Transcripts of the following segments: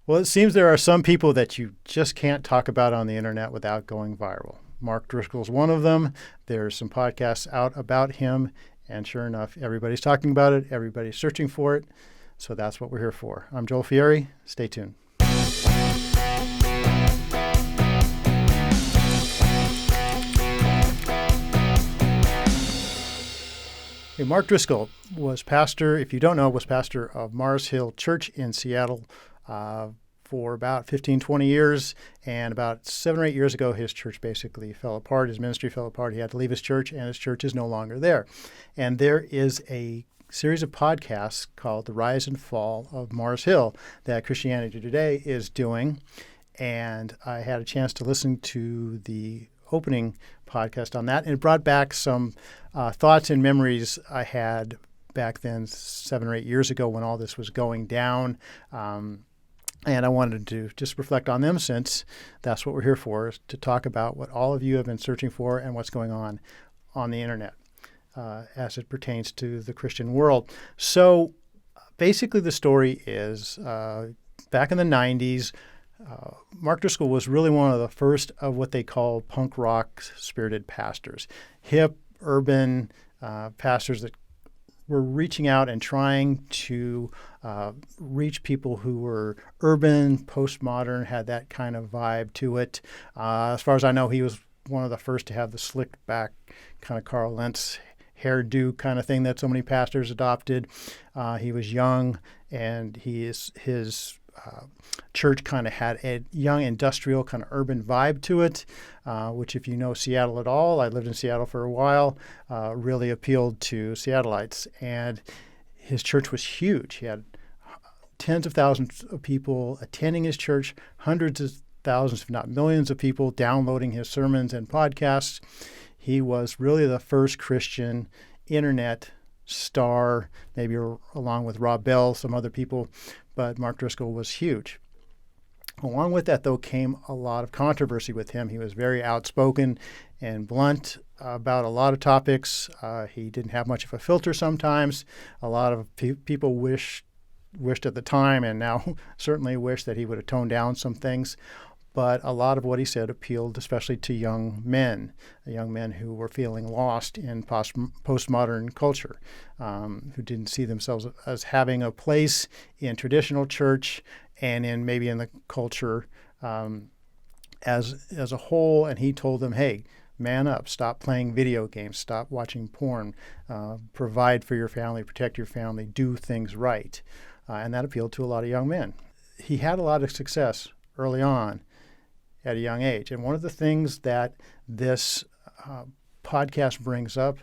Well, it seems there are some people that you just can't talk about on the internet without going viral. Mark Driscoll is one of them. There's some podcasts out about him, and sure enough, everybody's talking about it. Everybody's searching for it. So that's what we're here for. I'm Joel Fieri. Stay tuned. Hey, Mark Driscoll was pastor, if you don't know, was pastor of Mars Hill Church in Seattle for about 15, 20 years. And about 7 or 8 years ago, his church basically fell apart. His ministry fell apart. He had to leave his church, and his church is no longer there. And there is a series of podcasts called The Rise and Fall of Mars Hill that Christianity Today is doing. And I had a chance to listen to the opening podcast on that, and it brought back some thoughts and memories I had back then 7 or 8 years ago when all this was going down. And I wanted to just reflect on them, since that's what we're here for, is to talk about what all of you have been searching for and what's going on the internet as it pertains to the Christian world. So basically the story is back in the 90s, Mark Driscoll was really one of the first of what they call punk rock spirited pastors, hip, urban pastors that were reaching out and trying to reach people who were urban, postmodern, had that kind of vibe to it. As far as I know, he was one of the first to have the slicked back kind of Carl Lentz hairdo kind of thing that so many pastors adopted. He was young, and his church kind of had a young industrial kind of urban vibe to it, which, if you know Seattle at all, I lived in Seattle for a while, really appealed to Seattleites. And his church was huge. He had tens of thousands of people attending his church, hundreds of thousands, if not millions of people downloading his sermons and podcasts. He was really the first Christian internet star, maybe along with Rob Bell, some other people, but Mark Driscoll was huge. Along with that, though, came a lot of controversy with him. He was very outspoken and blunt about a lot of topics. He didn't have much of a filter sometimes. A lot of people wished at the time, and now certainly wish, that he would have toned down some things. But a lot of what he said appealed especially to young men who were feeling lost in postmodern culture, who didn't see themselves as having a place in traditional church and maybe in the culture as a whole. And he told them, hey, man up, stop playing video games, stop watching porn, provide for your family, protect your family, do things right. And that appealed to a lot of young men. He had a lot of success early on at a young age. And one of the things that this podcast brings up,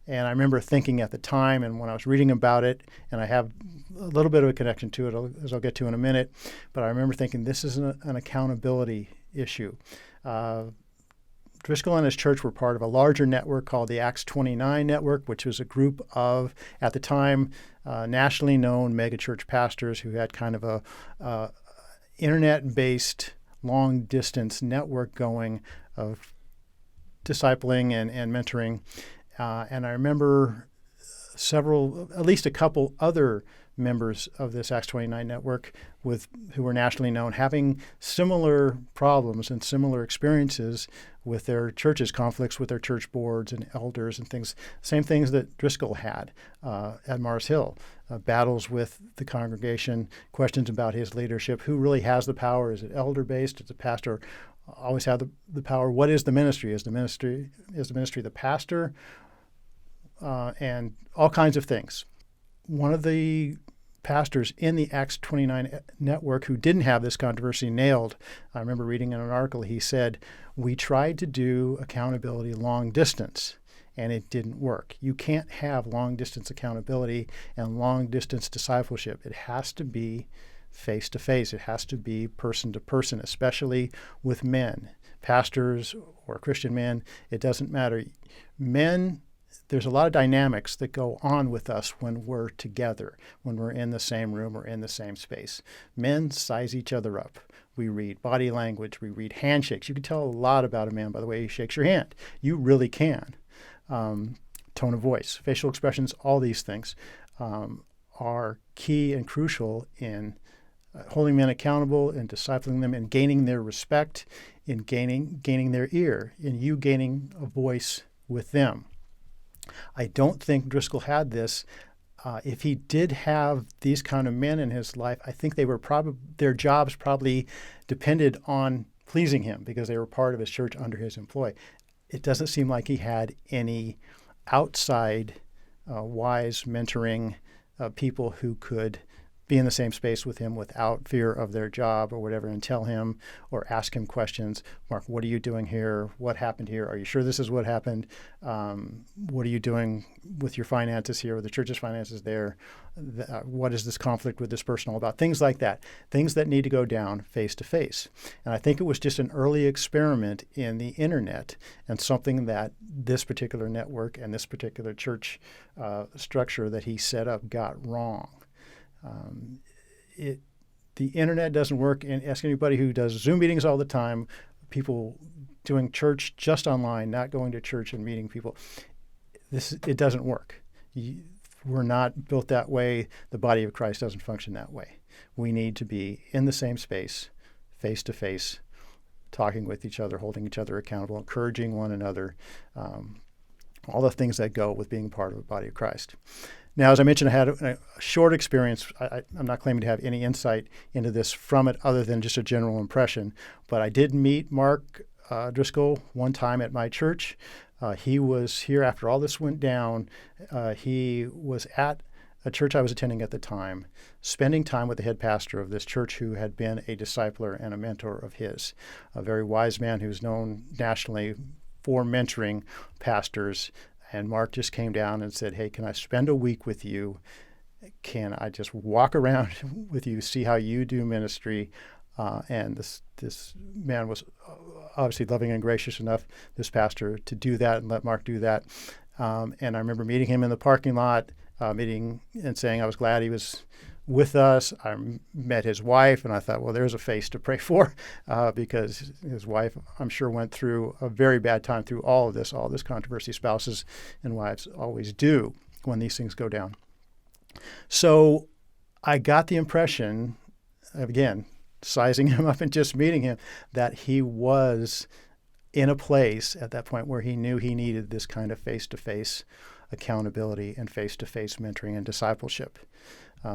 and I remember thinking at the time, and when I was reading about it, and I have a little bit of a connection to it, as I'll get to in a minute, but I remember thinking this is an accountability issue. Driscoll and his church were part of a larger network called the Acts 29 Network, which was a group of, at the time, nationally known megachurch pastors who had kind of a internet-based long-distance network going of discipling and mentoring. And I remember at least a couple other members of this Acts 29 network who were nationally known, having similar problems and similar experiences with their churches, conflicts with their church boards and elders and things, same things that Driscoll had at Mars Hill, battles with the congregation, questions about his leadership, who really has the power, is it elder-based, does the pastor always have the power, what is the ministry, is the ministry the pastor, and all kinds of things. One of the pastors in the Acts 29 network who didn't have this controversy nailed, I remember reading in an article, he said, we tried to do accountability long distance, and it didn't work. You can't have long distance accountability and long distance discipleship. It has to be face to face. It has to be person to person, especially with men, pastors or Christian men. It doesn't matter. Men, there's a lot of dynamics that go on with us when we're together, when we're in the same room or in the same space. Men size each other up. We read body language. We read handshakes. You can tell a lot about a man by the way he shakes your hand. You really can. Tone of voice, facial expressions, all these things are key and crucial in holding men accountable and discipling them and gaining their respect, in gaining their ear, in you gaining a voice with them. I don't think Driscoll had this. If he did have these kind of men in his life, I think their jobs probably depended on pleasing him because they were part of his church under his employ. It doesn't seem like he had any outside wise mentoring people who could be in the same space with him without fear of their job or whatever, and tell him or ask him questions. Mark, what are you doing here? What happened here? Are you sure this is what happened? What are you doing with your finances here, with the church's finances there? What is this conflict with this person all about? Things like that, things that need to go down face to face. And I think it was just an early experiment in the internet, and something that this particular network and this particular church structure that he set up got wrong. The internet doesn't work. And ask anybody who does Zoom meetings all the time, people doing church just online, not going to church and meeting people. It doesn't work. We're not built that way. The body of Christ doesn't function that way. We need to be in the same space, face to face, talking with each other, holding each other accountable, encouraging one another, all the things that go with being part of the body of Christ. Now, as I mentioned, I had a short experience. I'm not claiming to have any insight into this from it other than just a general impression, but I did meet Mark Driscoll one time at my church. He was here after all this went down. He was at a church I was attending at the time, spending time with the head pastor of this church who had been a discipler and a mentor of his, a very wise man who's known nationally for mentoring pastors. And Mark just came down and said, hey, can I spend a week with you? Can I just walk around with you, see how you do ministry? And this man was obviously loving and gracious enough, this pastor, to do that and let Mark do that. And I remember meeting him in the parking lot, meeting and saying I was glad he was with us. I met his wife, and I thought, well, there's a face to pray for, because his wife, I'm sure, went through a very bad time through all of this controversy. Spouses and wives always do when these things go down. So I got the impression, again, sizing him up and just meeting him, that he was in a place at that point where he knew he needed this kind of face-to-face accountability and face-to-face mentoring and discipleship.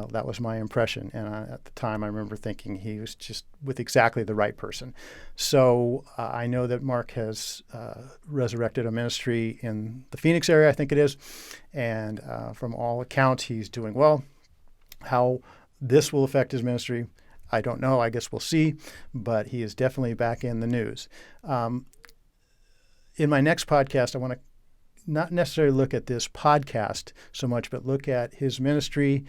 That was my impression. And at the time, I remember thinking he was just with exactly the right person. So I know that Mark has resurrected a ministry in the Phoenix area, I think it is. And from all accounts, he's doing well. How this will affect his ministry, I don't know. I guess we'll see. But he is definitely back in the news. In my next podcast, I want to not necessarily look at this podcast so much, but look at his ministry.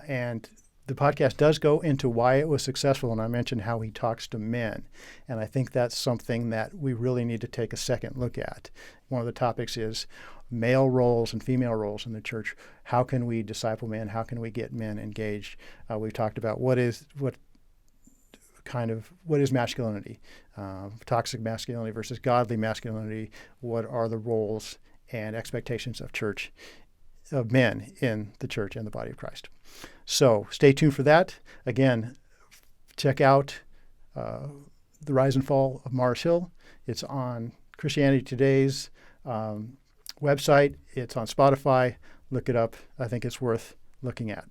And the podcast does go into why it was successful, and I mentioned how he talks to men. And I think that's something that we really need to take a second look at. One of the topics is male roles and female roles in the church. How can we disciple men? How can we get men engaged? We've talked about what is masculinity, toxic masculinity versus godly masculinity. What are the roles and expectations of men in the church and the body of Christ? So stay tuned for that. Again, check out The Rise and Fall of Mars Hill. It's on Christianity Today's website. It's on Spotify. Look it up. I think it's worth looking at.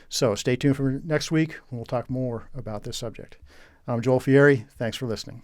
So stay tuned for next week when we'll talk more about this subject. I'm Joel Fieri. Thanks for listening.